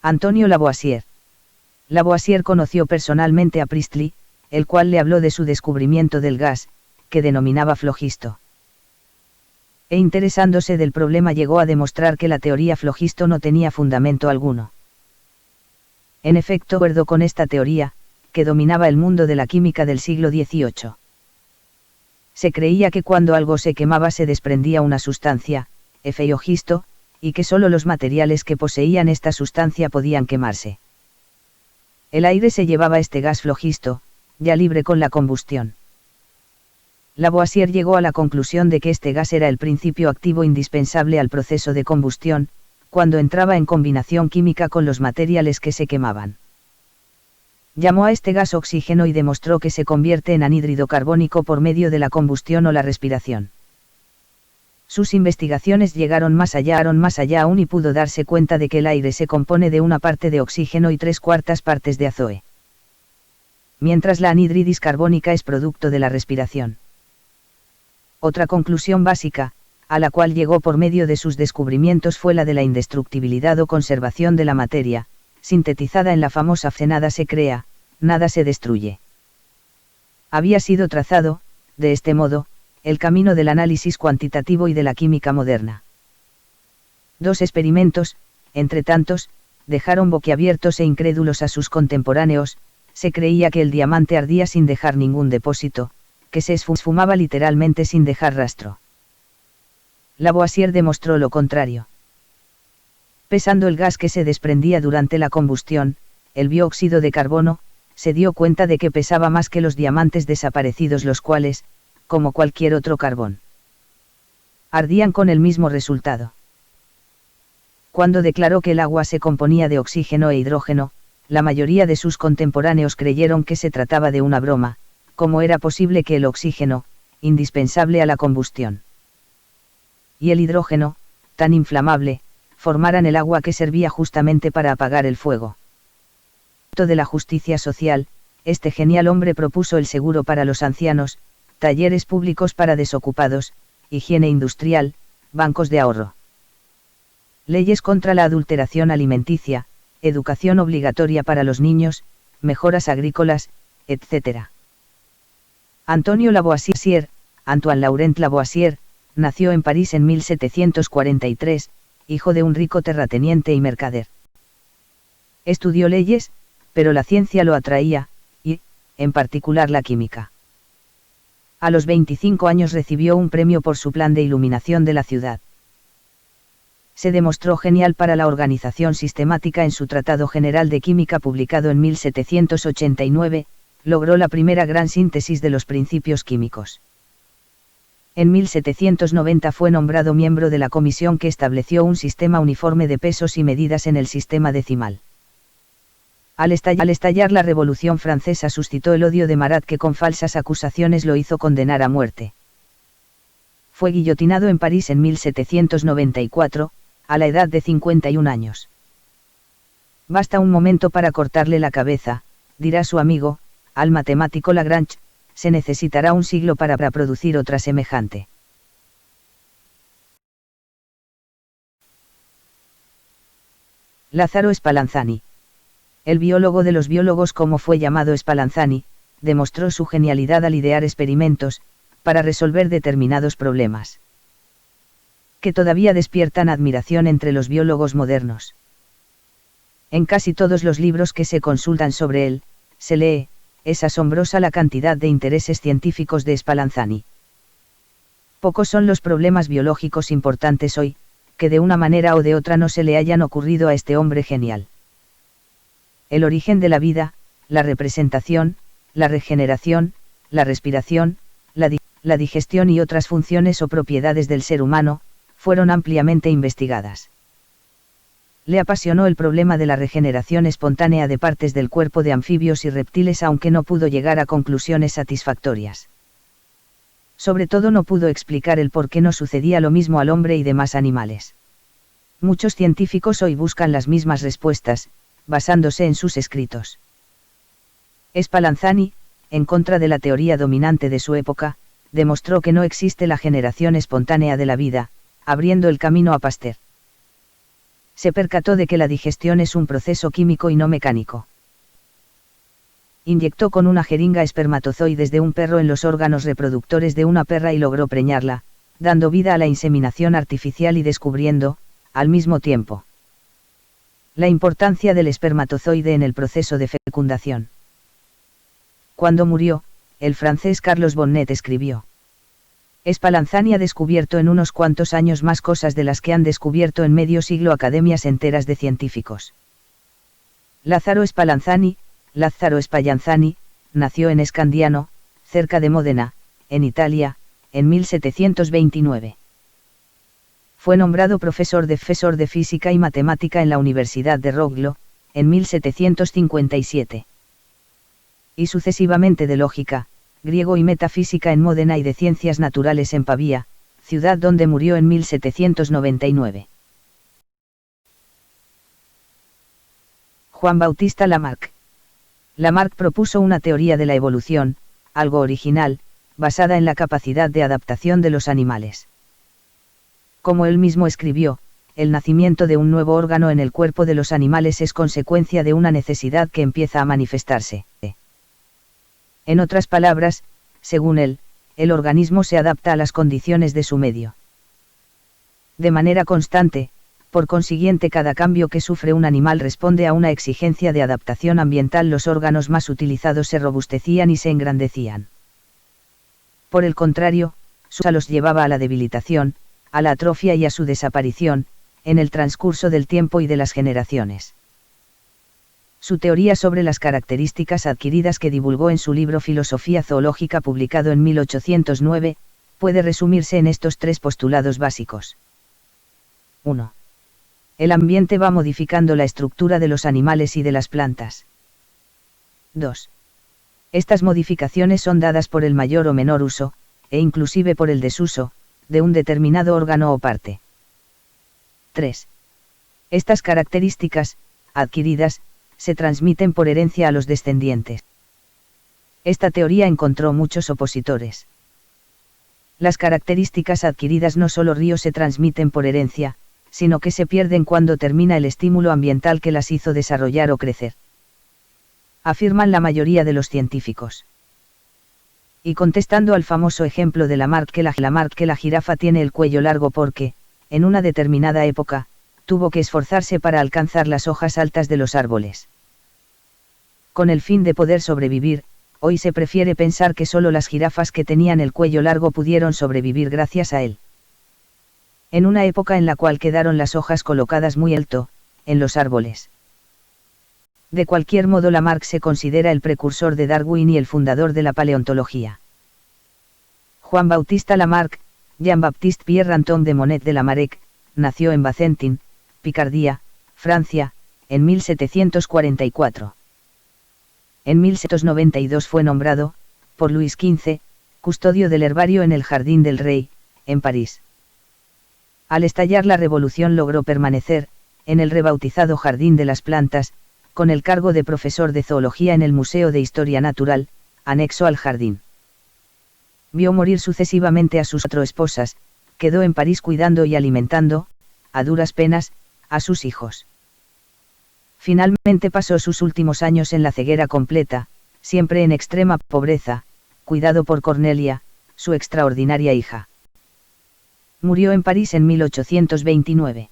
Antonio Lavoisier. Lavoisier conoció personalmente a Priestley, el cual le habló de su descubrimiento del gas, que denominaba flogisto. E interesándose del problema llegó a demostrar que la teoría flogisto no tenía fundamento alguno. En efecto, de acuerdo con esta teoría, que dominaba el mundo de la química del siglo XVIII. Se creía que cuando algo se quemaba se desprendía una sustancia, flogisto, y que sólo los materiales que poseían esta sustancia podían quemarse. El aire se llevaba este gas flogisto, ya libre con la combustión. Lavoisier llegó a la conclusión de que este gas era el principio activo indispensable al proceso de combustión, cuando entraba en combinación química con los materiales que se quemaban. Llamó a este gas oxígeno y demostró que se convierte en anhídrido carbónico por medio de la combustión o la respiración. Sus investigaciones llegaron más allá aún y pudo darse cuenta de que el aire se compone de una parte de oxígeno y 3/4 partes de azoe. Mientras la anhídridis carbónica es producto de la respiración. Otra conclusión básica, a la cual llegó por medio de sus descubrimientos fue la de la indestructibilidad o conservación de la materia, sintetizada en la famosa frase nada se crea, nada se destruye. Había sido trazado, de este modo, el camino del análisis cuantitativo y de la química moderna. 2 experimentos, entre tantos, dejaron boquiabiertos e incrédulos a sus contemporáneos. Se creía que el diamante ardía sin dejar ningún depósito, que se esfumaba literalmente sin dejar rastro. Lavoisier demostró lo contrario. Pesando el gas que se desprendía durante la combustión, el dióxido de carbono, se dio cuenta de que pesaba más que los diamantes desaparecidos, los cuales, como cualquier otro carbón, ardían con el mismo resultado. Cuando declaró que el agua se componía de oxígeno e hidrógeno, la mayoría de sus contemporáneos creyeron que se trataba de una broma, como era posible que el oxígeno, indispensable a la combustión, y el hidrógeno, tan inflamable, formaran el agua que servía justamente para apagar el fuego. De la justicia social, este genial hombre propuso el seguro para los ancianos, talleres públicos para desocupados, higiene industrial, bancos de ahorro, leyes contra la adulteración alimenticia, educación obligatoria para los niños, mejoras agrícolas, etc. Antonio Lavoisier, Antoine Laurent Lavoisier, nació en París en 1743, hijo de un rico terrateniente y mercader. Estudió leyes, pero la ciencia lo atraía, y, en particular la química. A los 25 años recibió un premio por su plan de iluminación de la ciudad. Se demostró genial para la organización sistemática en su Tratado General de Química publicado en 1789, logró la primera gran síntesis de los principios químicos. En 1790 fue nombrado miembro de la comisión que estableció un sistema uniforme de pesos y medidas en el sistema decimal. Al estallar la Revolución Francesa suscitó el odio de Marat, que con falsas acusaciones lo hizo condenar a muerte. Fue guillotinado en París en 1794, a la edad de 51 años. Basta un momento para cortarle la cabeza, dirá su amigo, al matemático Lagrange, se necesitará un siglo para producir otra semejante. Lázaro Spallanzani. El biólogo de los biólogos, como fue llamado Spallanzani, demostró su genialidad al idear experimentos, para resolver determinados problemas, que todavía despiertan admiración entre los biólogos modernos. En casi todos los libros que se consultan sobre él, se lee, es asombrosa la cantidad de intereses científicos de Spallanzani. Pocos son los problemas biológicos importantes hoy, que de una manera o de otra no se le hayan ocurrido a este hombre genial. El origen de la vida, la representación, la regeneración, la respiración, la digestión y otras funciones o propiedades del ser humano, fueron ampliamente investigadas. Le apasionó el problema de la regeneración espontánea de partes del cuerpo de anfibios y reptiles, aunque no pudo llegar a conclusiones satisfactorias. Sobre todo no pudo explicar el por qué no sucedía lo mismo al hombre y demás animales. Muchos científicos hoy buscan las mismas respuestas, basándose en sus escritos. Spallanzani, en contra de la teoría dominante de su época, demostró que no existe la generación espontánea de la vida, abriendo el camino a Pasteur. Se percató de que la digestión es un proceso químico y no mecánico. Inyectó con una jeringa espermatozoides de un perro en los órganos reproductores de una perra y logró preñarla, dando vida a la inseminación artificial y descubriendo, al mismo tiempo, la importancia del espermatozoide en el proceso de fecundación. Cuando murió, el francés Carlos Bonnet escribió: Spallanzani ha descubierto en unos cuantos años más cosas de las que han descubierto en medio siglo academias enteras de científicos. Lazzaro Spallanzani, Lazzaro Spallanzani, nació en Scandiano, cerca de Módena, en Italia, en 1729. Fue nombrado profesor de física y matemática en la Universidad de Roggio, en 1757. Y sucesivamente de lógica, griego y metafísica en Módena y de ciencias naturales en Pavía, ciudad donde murió en 1799. Juan Bautista Lamarck. Lamarck propuso una teoría de la evolución, algo original, basada en la capacidad de adaptación de los animales. Como él mismo escribió, el nacimiento de un nuevo órgano en el cuerpo de los animales es consecuencia de una necesidad que empieza a manifestarse. En otras palabras, según él, el organismo se adapta a las condiciones de su medio. De manera constante, por consiguiente cada cambio que sufre un animal responde a una exigencia de adaptación ambiental. Los órganos más utilizados se robustecían y se engrandecían. Por el contrario, su uso los llevaba a la debilitación, a la atrofia y a su desaparición, en el transcurso del tiempo y de las generaciones. Su teoría sobre las características adquiridas que divulgó en su libro Filosofía Zoológica publicado en 1809, puede resumirse en estos tres postulados básicos. 1. El ambiente va modificando la estructura de los animales y de las plantas. 2. Estas modificaciones son dadas por el mayor o menor uso, e inclusive por el desuso, de un determinado órgano o parte. 3. Estas características, adquiridas, se transmiten por herencia a los descendientes. Esta teoría encontró muchos opositores. Las características adquiridas no solo se transmiten por herencia, sino que se pierden cuando termina el estímulo ambiental que las hizo desarrollar o crecer, afirman la mayoría de los científicos. Y contestando al famoso ejemplo de Lamarck que la jirafa tiene el cuello largo porque, en una determinada época, tuvo que esforzarse para alcanzar las hojas altas de los árboles. Con el fin de poder sobrevivir, hoy se prefiere pensar que solo las jirafas que tenían el cuello largo pudieron sobrevivir gracias a él. En una época en la cual quedaron las hojas colocadas muy alto, en los árboles. De cualquier modo, Lamarck se considera el precursor de Darwin y el fundador de la paleontología. Juan Bautista Lamarck, Jean-Baptiste Pierre Anton de Monet de Lamarck, nació en Bacentin, Picardía, Francia, en 1744. En 1792 fue nombrado, por Luis XV, custodio del herbario en el Jardín del Rey, en París. Al estallar la Revolución logró permanecer, en el rebautizado Jardín de las Plantas, con el cargo de profesor de zoología en el Museo de Historia Natural, anexo al jardín. Vio morir sucesivamente a sus 4 esposas, quedó en París cuidando y alimentando, a duras penas, a sus hijos. Finalmente pasó sus últimos años en la ceguera completa, siempre en extrema pobreza, cuidado por Cornelia, su extraordinaria hija. Murió en París en 1829.